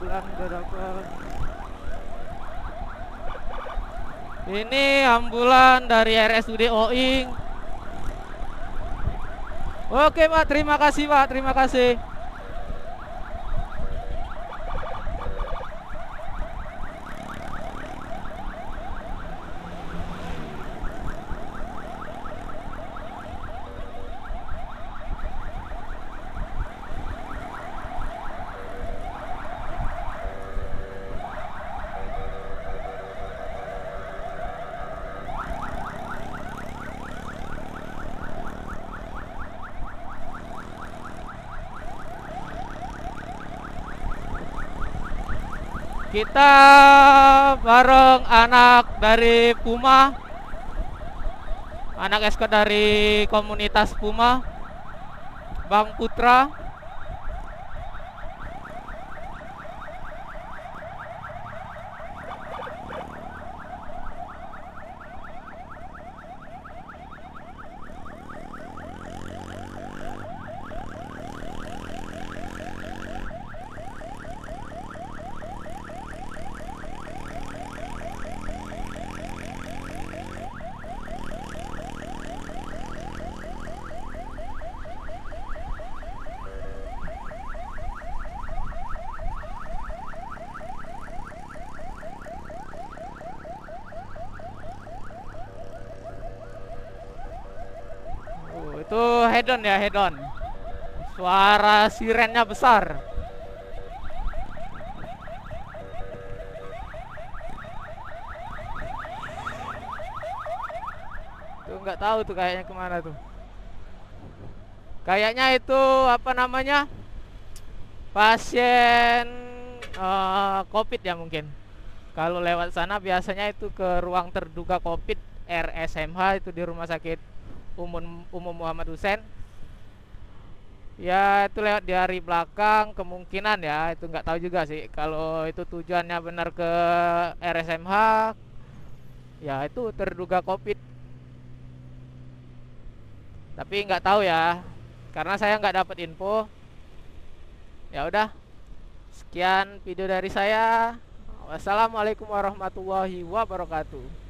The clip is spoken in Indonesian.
ambulan udah dapat. Ini ambulan dari RSUD Oing. Oke Pak, terima kasih Pak, terima kasih. Kita bareng anak dari Puma, anak esko dari komunitas Puma, Bang Putra. Itu hedon ya, hedon. Suara sirennya besar. Tuh nggak tahu tuh kayaknya kemana tuh. Kayaknya itu apa namanya? Pasien COVID ya mungkin. Kalau lewat sana biasanya itu ke ruang terduga COVID RSMH, itu di Rumah Sakit Umum Muhammad Hussein. Ya itu lewat dari belakang kemungkinan ya, itu nggak tahu juga sih. Kalau itu tujuannya benar ke RSMH, ya itu terduga COVID. Tapi nggak tahu ya, karena saya nggak dapat info. Ya udah, sekian video dari saya. Wassalamualaikum warahmatullahi wabarakatuh.